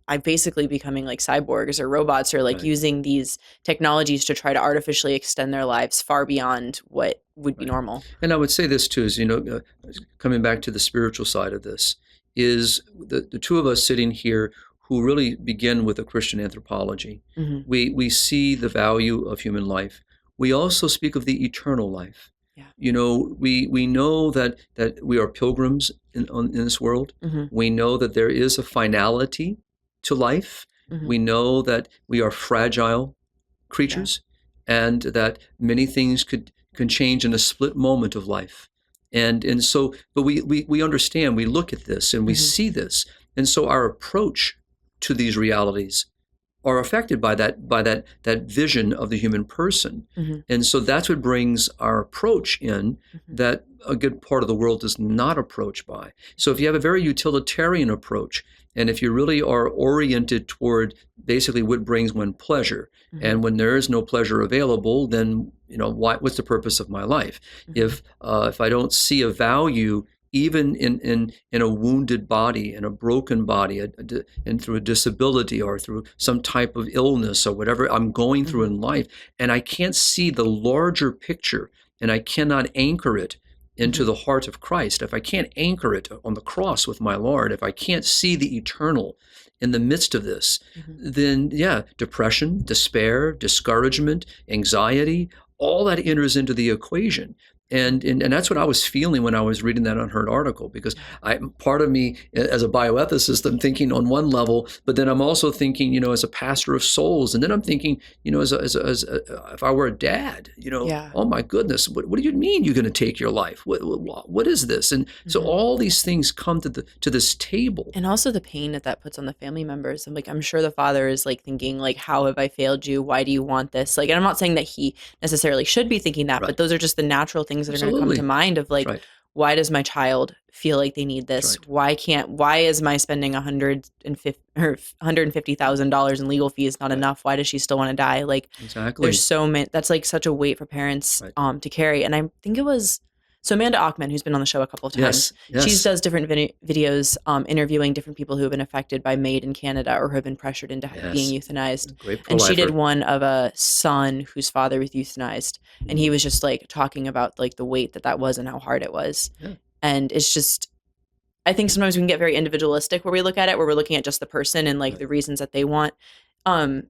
I'm basically becoming like cyborgs or robots or like right, using these technologies to try to artificially extend their lives far beyond what would be right. normal. And I would say this too is, coming back to the spiritual side of this, is the two of us sitting here who really begin with a Christian anthropology. Hmm. We see the value of human life. We also speak of the eternal life. Yeah. We know that we are pilgrims in this world. Hmm. We know that there is a finality to life. Hmm. We know that we are fragile Yeah. creatures, and that many things can change in a split moment of life. And so, but we understand, we look at this and we Hmm. see this. And so our approach to these realities are affected by that vision of the human person. Hmm. And so that's what brings our approach in Hmm. that a good part of the world does not approach by. So if you have a very utilitarian approach, and if you really are oriented toward basically what brings one pleasure, Hmm. and when there is no pleasure available, then what's the purpose of my life? Hmm. If I don't see a value even in a wounded body, in a broken body, and through a disability or through some type of illness or whatever I'm going through Hmm. in life, and I can't see the larger picture, and I cannot anchor it into Hmm. the heart of Christ, if I can't anchor it on the cross with my Lord, if I can't see the eternal in the midst of this, Hmm. then yeah, depression, despair, discouragement, anxiety, all that enters into the equation. And that's what I was feeling when I was reading that UnHerd article, because Yeah. part of me as a bioethicist, I'm thinking on one level, but then I'm also thinking, as a pastor of souls, and then I'm thinking, if I were a dad, Yeah. oh my goodness, what do you mean you're going to take your life? What is this? And so Hmm. all these things come to this table. And also the pain that that puts on the family members. I'm like, I'm sure the father is like thinking, like, how have I failed you? Why do you want this? Like, and I'm not saying that he necessarily should be thinking that, but Right. those are just the natural things that are going to come to Absolutely. mind of That's like, right. why does my child feel like they need That's this? right. Why is my spending $150,000 in legal fees not Right. enough? Why does she still want to die? Like, there's Exactly. so many, that's like such a weight for parents, Right. to carry. And I think it was, so Amanda Achman, who's been on the show a couple of times, Yes. she Yes. does different videos interviewing different people who have been affected by MAiD in Canada or who have been pressured into being Yes. euthanized. Great And she did pro-lifer. one of a son whose father was euthanized, and he was just like talking about like the weight that was and how hard it was. Yeah. And it's just, I think sometimes we can get very individualistic where we look at it, where we're looking at just the person and like Right. the reasons that they want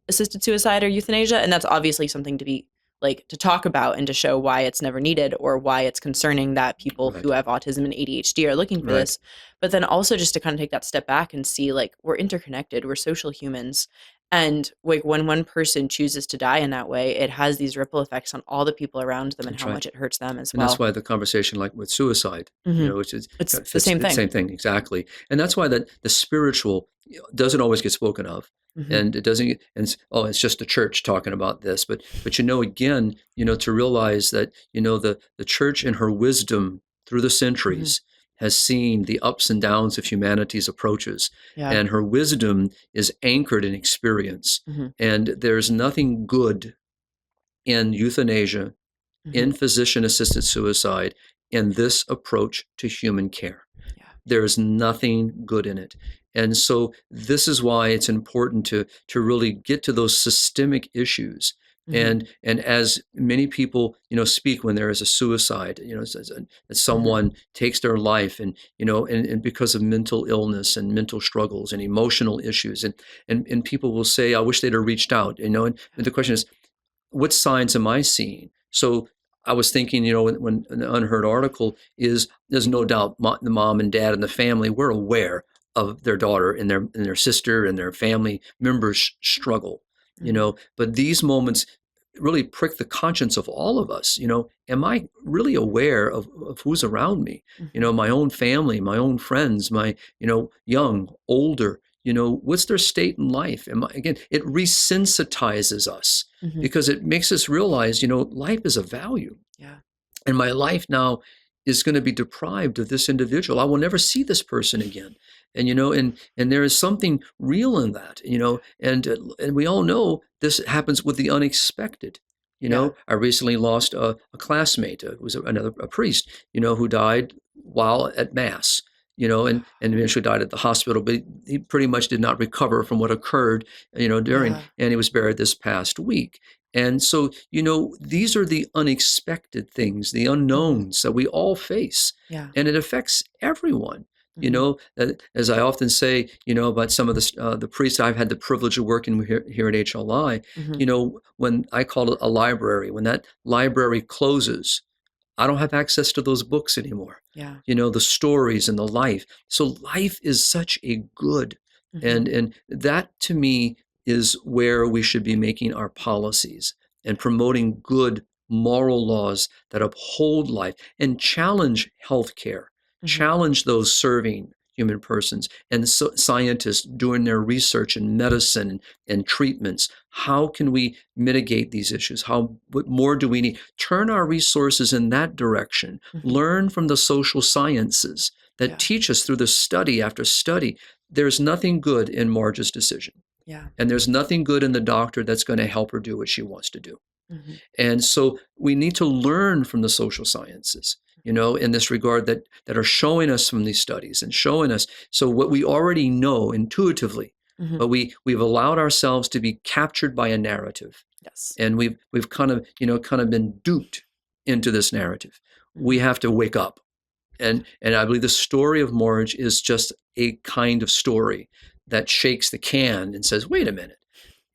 assisted suicide or euthanasia, and that's obviously something to be like to talk about and to show why it's never needed or why it's concerning that people Right. who have autism and ADHD are looking for Right. this. But then also just to kind of take that step back and see like we're interconnected, we're social humans. And like when one person chooses to die in that way, it has these ripple effects on all the people around them and That's how right. much it hurts them as And that's well. why the conversation, like with suicide, Hmm. which is It's the fits same the thing. same thing exactly. And that's why the spiritual doesn't always get spoken of. And it doesn't, and it's just the church talking about this. But again, to realize that, the church in her wisdom through the centuries has seen the ups and downs of humanity's approaches. Yeah. And her wisdom is anchored in experience. And there's nothing good in euthanasia, in physician-assisted suicide, in this approach to human care. Yeah. There is nothing good in it. And so this is why it's important to really get to those systemic issues. And as many people, speak when there is a suicide, as someone takes their life, and and because of mental illness and mental struggles and emotional issues, and people will say, I wish they'd have reached out, and the question is, what signs am I seeing? So I was thinking, when the UnHerd article is, there's no doubt the mom and dad and the family were aware of their daughter and their sister and their family members' struggle, but these moments really prick the conscience of all of us. Am I really aware of who's around me? My own family, my own friends, my, young, older, what's their state in life? Again, it resensitizes us because it makes us realize, life is a value. Yeah. And my life now is going to be deprived of this individual. I will never see this person again. And, and there is something real in that, and we all know this happens with the unexpected. I recently lost a classmate who was a priest, who died while at Mass. And eventually died at the hospital, but he pretty much did not recover from what occurred, during, and he was buried this past week. And so, these are the unexpected things, the unknowns that we all face. Yeah. And it affects everyone. As I often say, about some of the priests I've had the privilege of working here at HLI, when I call it a library, when that library closes, I don't have access to those books anymore. Yeah. The stories and the life. So life is such a good. And that to me is where we should be making our policies and promoting good moral laws that uphold life and challenge healthcare, challenge those serving human persons and scientists doing their research in medicine and treatments. How can we mitigate these issues? What more do we need? Turn our resources in that direction. Learn from the social sciences that teach us through the study after study. There's nothing good in Marge's decision. Yeah. And there's nothing good in the doctor that's going to help her do what she wants to do. And so we need to learn from the social sciences, in this regard, that are showing us from these studies and showing us. So what we already know intuitively, but we've allowed ourselves to be captured by a narrative. Yes. And we've kind of been duped into this narrative. We have to wake up. And I believe the story of Marge is just a kind of story that shakes the can and says, wait a minute.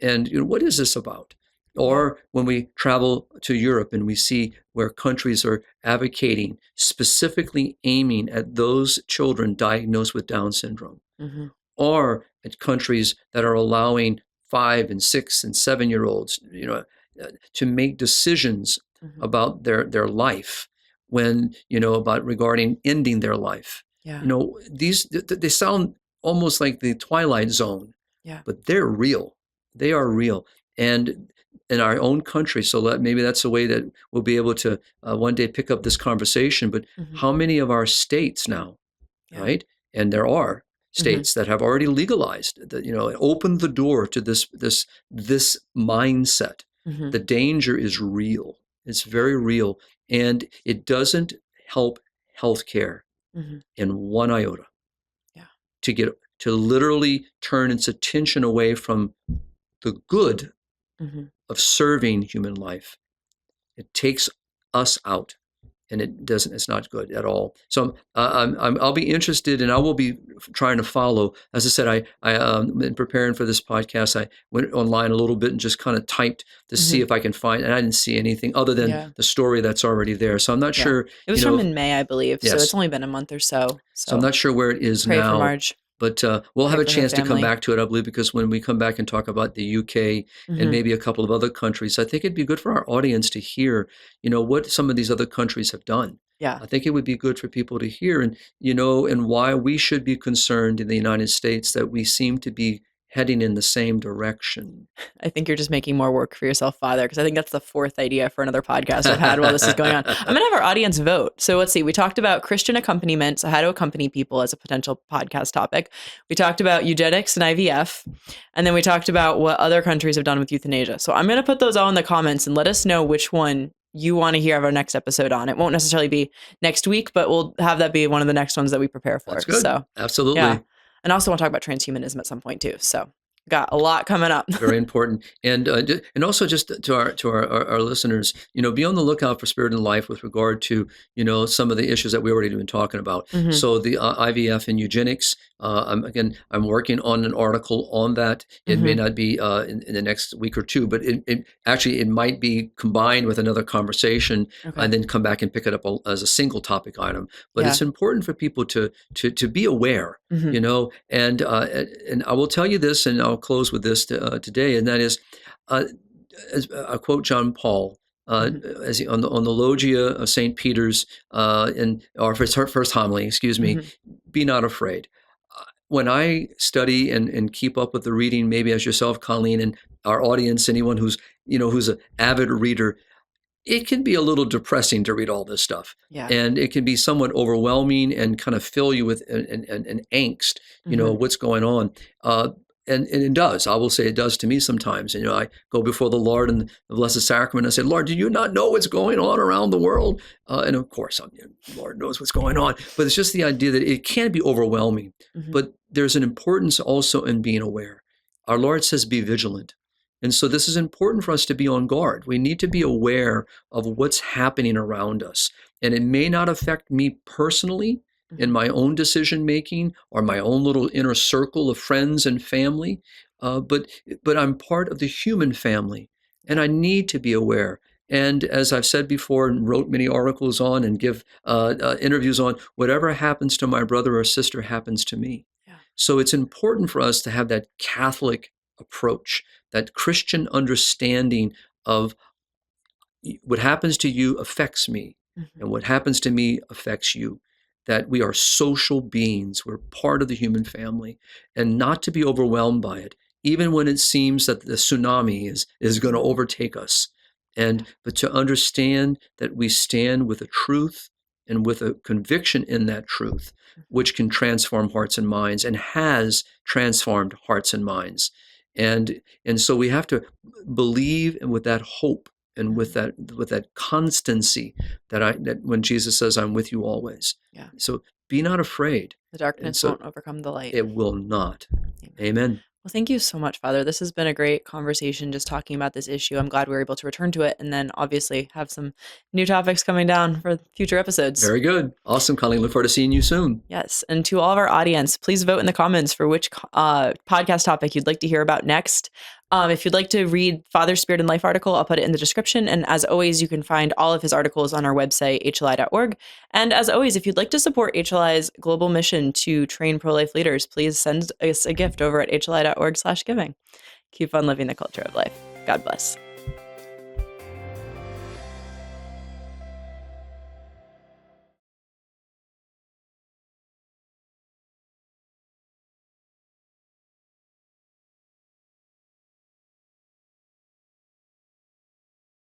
And what is this about? Or when we travel to Europe and we see where countries are advocating, specifically aiming at those children diagnosed with Down syndrome, or at countries that are allowing 5 and 6 and 7-year-olds, to make decisions about their life when, about regarding ending their life. Yeah. They sound almost like the Twilight Zone, but they're real. They are real. And in our own country, so maybe that's a way that we'll be able to one day pick up this conversation. But how many of our states now, right? And there are states that have already legalized, opened the door to this mindset. The danger is real. It's very real, and it doesn't help healthcare in one iota. Yeah. To literally turn its attention away from the good of serving human life. It takes us out, and it's not good at all. So I'll be interested, and I will be trying to follow. As I said, in preparing for this podcast, I went online a little bit and just kind of typed to see if I can find, and I didn't see anything other than the story that's already there. So I'm not sure. It was from in May, I believe. Yes. So it's only been a month or so. So I'm not sure where it is pray now. For Marge. But we'll have a chance to come family. back to it, I believe, because when we come back and talk about the UK and maybe a couple of other countries, I think it'd be good for our audience to hear, what some of these other countries have done. Yeah. I think it would be good for people to hear, and why we should be concerned in the United States that we seem to be heading in the same direction. I think you're just making more work for yourself, Father, because I think that's the fourth idea for another podcast I've had while this is going on. I'm going to have our audience vote. So let's see. We talked about Christian accompaniment, so how to accompany people as a potential podcast topic. We talked about eugenics and IVF. And then we talked about what other countries have done with euthanasia. So I'm going to put those all in the comments and let us know which one you want to hear of our next episode on. It won't necessarily be next week, but we'll have that be one of the next ones that we prepare for. That's good. So, absolutely. Yeah. And also want to talk about transhumanism at some point too. So got a lot coming up. Very important. And also just to our listeners, be on the lookout for Spirit and Life with regard to, some of the issues that we already been talking about. Mm-hmm. So the IVF and eugenics, I'm working on an article on that. It may not be in the next week or two, but it might be combined with another conversation and then come back and pick it up as a single topic item. But it's important for people to be aware, and I will tell you this, and I'll close with this today, and that is, as I quote John Paul as on the Logia of St. Peter's, or his first homily, be not afraid. When I study and keep up with the reading, maybe as yourself, Colleen, and our audience, anyone who's an avid reader, it can be a little depressing to read all this stuff. Yeah. And it can be somewhat overwhelming and kind of fill you with an angst, what's going on. And it does. I will say it does to me sometimes. And, I go before the Lord in the Blessed Sacrament. I say, Lord, do you not know what's going on around the world? And of course, Lord knows what's going on. But it's just the idea that it can be overwhelming. Mm-hmm. But there's an importance also in being aware. Our Lord says, be vigilant. And so this is important for us to be on guard. We need to be aware of what's happening around us. And it may not affect me personally in my own decision-making or my own little inner circle of friends and family, but I'm part of the human family, and I need to be aware. And as I've said before and wrote many articles on and give interviews on, whatever happens to my brother or sister happens to me. Yeah. So it's important for us to have that Catholic approach, that Christian understanding of what happens to you affects me, and what happens to me affects you. That we are social beings, we're part of the human family, and not to be overwhelmed by it, even when it seems that the tsunami is going to overtake us. But to understand that we stand with a truth and with a conviction in that truth, which can transform hearts and minds and has transformed hearts and minds. And so we have to believe, and with that hope and with that constancy that when Jesus says, I'm with you always. Yeah. So be not afraid. The darkness won't overcome the light. It will not. Amen. Well, thank you so much, Father. This has been a great conversation just talking about this issue. I'm glad we were able to return to it and then obviously have some new topics coming down for future episodes. Very good. Awesome, Colleen. Look forward to seeing you soon. Yes. And to all of our audience, please vote in the comments for which podcast topic you'd like to hear about next. If you'd like to read Father's Spirit and Life article, I'll put it in the description. And as always, you can find all of his articles on our website, hli.org. And as always, if you'd like to support HLI's global mission to train pro-life leaders, please send us a gift over at hli.org/giving. Keep on living the culture of life. God bless.